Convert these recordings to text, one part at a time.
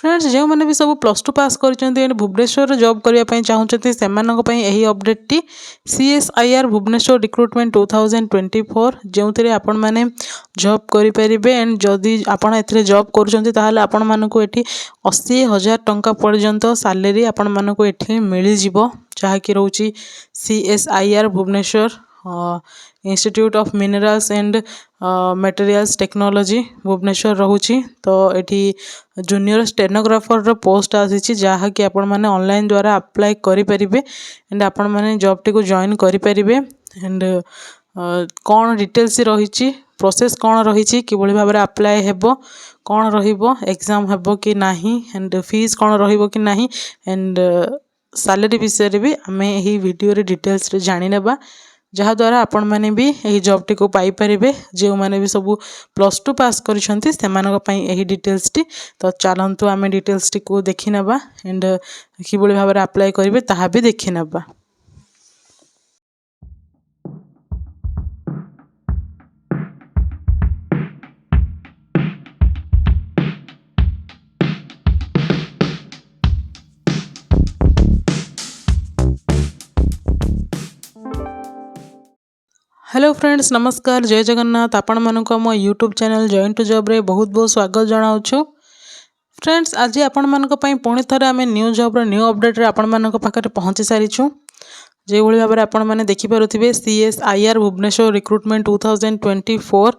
Friends जो मैंने भी सब प्लस टू पास कर भुवनेश्वर जॉब करने चाहते से अपडेट CSIR भुवनेश्वर रिक्रुटमेंट 2024 जो आपण मैंने जॉब करेंगे एंड जदि आपण ए जॉब कर मानक ये 80,000 टंका पर्यंत सैलरी आपण मानक ये मिल जहाँकि रोचे CSIR Bhubaneswar institute of minerals and materials technology Bhubaneswar रोचे। तो ये जूनियर स्टेनोग्राफर पोस्ट आसी जहाँकि आपण मैंने ऑनलाइन द्वारा अप्लाई करेंगे एंड आपण मैंने जॉब टी को जॉइन करेंगे एंड कौन डिटेल्स रही प्रोसेस कौन रही कि भाव में अप्लाई हेबो कौन रहिबो एग्जाम हेबो कि नाही एंड फीस कौन रहिबो कि नाही एंड सैलरी विषय भी आम यही वीडियो रे डिटेल्स रे जानि नेबा जहाँद्वारा आपण मैंने भी यही जॉब टी को पाई परिबे जो मैंने भी सब प्लस टू पास करिसेंती सेमानक पई यही डिटेल्स टी। तो चलंतु आम डिटेल्स टी को देखि नेबा एंड कि भाव में अप्लाई करेंगे ताहा भी देखि नेबा। हेलो फ्रेंड्स नमस्कार जय जगन्नाथ आपण मानक मो यूट्यूब चैनल जॉइन टू जॉब रे बहुत बहुत स्वागत जनाऊँ। फ्रेंड्स आज आपण मानक पई पुणी थरे आमे न्यू जॉब रो न्यू अपडेट रे आपण मानक पाखरे पहुँची सारिछु जो भाव में आपण मैंने देखिपे CSIR भुवनेश्वर रिक्रुटमेंट 2024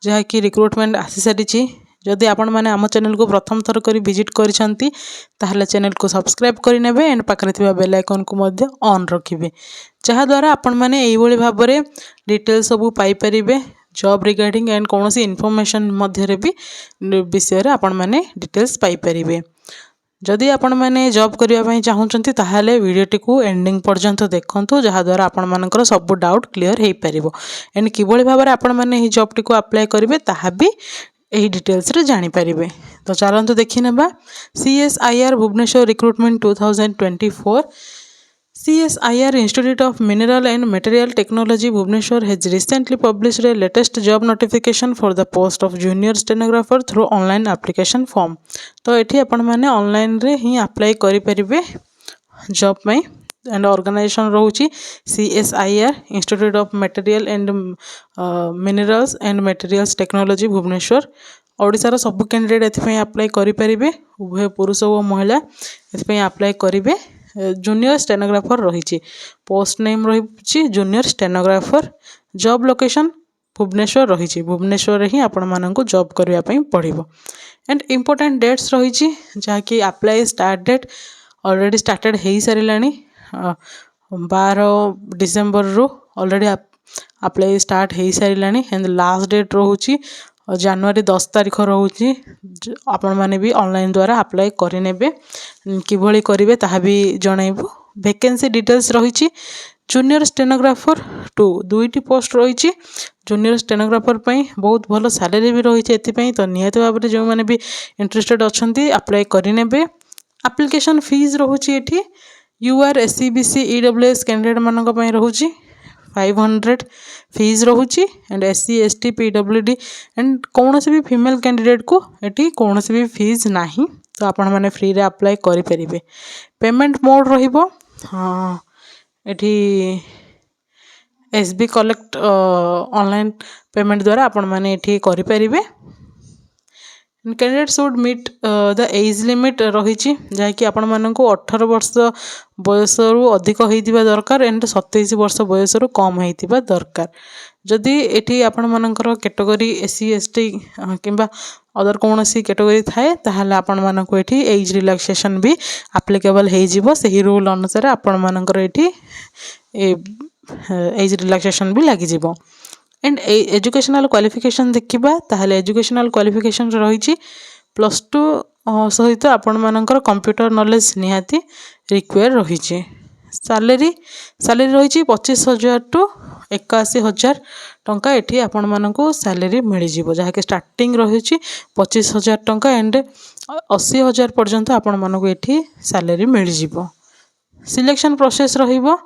जहाँकि रिक्रुटमेंट आसी सारी। जदि आपण मैंने आम चैनल को प्रथम थर कर विजिट करिसेंती ताहले चैनल को सब्सक्राइब करिनेबे एंड पाखरे थिबा बेल आइकन को मध्य ऑन रखिबे जहाँद्वारा आपण मैंने यही भाव में डिटेल सब पाई परिबे जॉब रिगार्डिंग एंड कौन सी इनफॉरमेशन मध्य भी विषय रे आपण मैंने डिटेल्स पाई परिबे। जदि आपण मैंने जॉब करने चाहूँगी ताहले वीडियोटी को एंडिंग पर्यंत देखंतु जहाँद्वारा आपण मानकर सब डाउट क्लीयर हो पारिबो एंड किभली भाव में आपण मैंने यही जॉब टी को अप्लाई करेंगे ताहा भी यही डिटेल्स रे जानि पारिबे। तो चलंतु देखि नेबा CSIR Bhubaneswar recruitment 2024 CSIR Institute of Mineral and Material Technology Bhubaneswar has recently published a latest job notification for the post of junior stenographer through online application form। तो ये आपण मैंने ऑनलाइन रे ही अप्लाई करि परिबे जॉब में एंड ऑर्गेनाइजेशन रोची CSIR Institute of Material and Minerals and Materials Technology Bhubaneswar. ओडिशार सब कैंडिडेट एथि अप्लाई करि परिबे उभय पुरुष और महिला एथि अप्लाई करिवे। जूनियर स्टेनोग्राफर रही पोस्ट नेम रही junior stenographer job location Bhubaneswar रही भुवनेश्वर ही आपण मानक जॉब करने पड़ो एंड इम्पोर्टेंट डेट्स रही जहाँकि apply start date already started हो सारा 12 डिसेम्बर रु ऑलरेडी अप्लाई स्टार्ट हो सारा एंड लास्ट डेट रोचे जनवरी 10 तारीख रोचे आपण मैंने भी ऑनलाइन द्वारा अप्लाई करेंगे किभली करेंगे ताहा भी जनइबू। वैकेंसी डिटेल्स रही जूनियर स्टेनोग्राफर 2 दुईटी पोस्ट रही जूनियर स्टेनोग्राफर बहुत भल सैलरी भी रही है तो निहत भाव में जो मैंने भी इंटरेस्टेड अच्छा अप्लाई करेंगे। एप्लिकेशन फीस रोचे ये UR SCBC EWS कैंडिडेट मानक रोचे 500 फीस रोचे and SC ST PWD and कौन से भी फीमेल कैंडिडेट को ये कौन से भी फीस नहीं तो आपण मैंने फ्री रे अप्लाई करेंगे। पेमेंट मोड रहिबो एठी SB कलेक्ट ऑनलाइन पेमेंट द्वारा आपण मैंने ये करेंगे। Candidate should meet the age limit रही जहाँकि आपण मानक 18 वर्ष बयस रु अधिक होइतिबा दरकार एंड 27 वर्ष बयस रु कम होइतिबा दरकार। जदि एठी आपण मानकर कैटेगरी SC ST किंबा अदर कौन सी कैटेगरी थाए ताहले आपण मानक एठी एज रिलैक्सेशन भी एप्लीकेबल हो जिवो सही रूल अनुसार आपण मानकर एठी एज रिलैक्सेशन भी लागि जिवो। एंड एजुकेशनल क्वालिफिकेशन देखिबा ताहले एजुकेशनल क्वालिफिकेशन रही +2 सहित आपण मानकर कंप्यूटर नॉलेज निहाती रिक्वायर रही। सैलरी रही 25,000 टू 81,000 टंका एठी आपण मानक सैलरी मिल जिवो जहाँकि स्टार्टिंग रही 25,000 टंका एंड 80,000 पर्यंत आपण मानक एठी सैलरी मिल जिवो। सिलेक्शन प्रोसेस रहिबो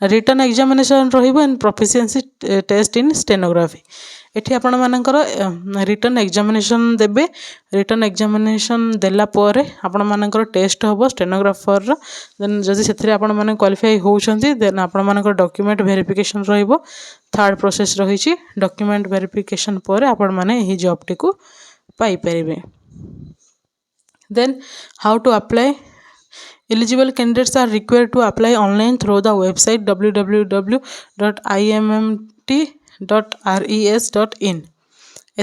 रिटन एग्जामिनेशन रहिबो and proficiency test in stenography एठी आपण मानकर रिटर्न एग्जामिनेशन देबे रिटर्न एग्जामिनेशन देला परे आपण मानकर टेस्ट हबो स्टेनोग्राफर रो देन जदि सेथरे आपण माने क्वालिफाई होउछंती देन आपण मानकर डॉक्यूमेंट वेरिफिकेशन रहइबो थर्ड प्रोसेस रहिछि डॉक्यूमेंट वेरिफिकेशन परे आपण माने एही जॉब टी को पाई परिबे then how to apply eligible candidates are required to apply online through the website www.immmt.res.in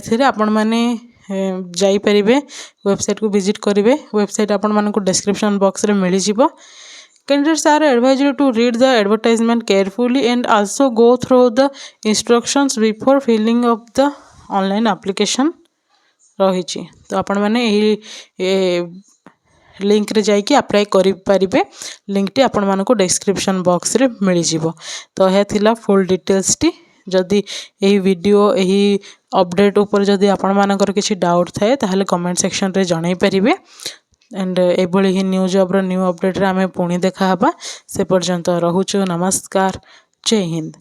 एथिरे आपण माने जाई परिबे वेबसाइट को विजिट करिवे वेबसाइट आपण माने को डिस्क्रिप्शन बॉक्स रे मिली जिवो candidates are advised to read the advertisement carefully and also go through the instructions before filling up the online application रही तो आपण मैंने लिंक रे जाइए अप्लाई करें लिंक टी आपण मानक डिस्क्रिप्शन बॉक्स रे मिल जिवो तो यह थिला फुल डिटेल्स टी जदि यही वीडियो यही अपडेट ऊपर जदि आपण मानकर किसी डाउट थाए ताहले कमेंट सेक्शन रे जणाई परिबे एंड एभली ही न्यू जॉब रो न्यू अपडेट रे आमे पुणी देखा हबा से पर्यंत रहुछु नमस्कार जय हिंद।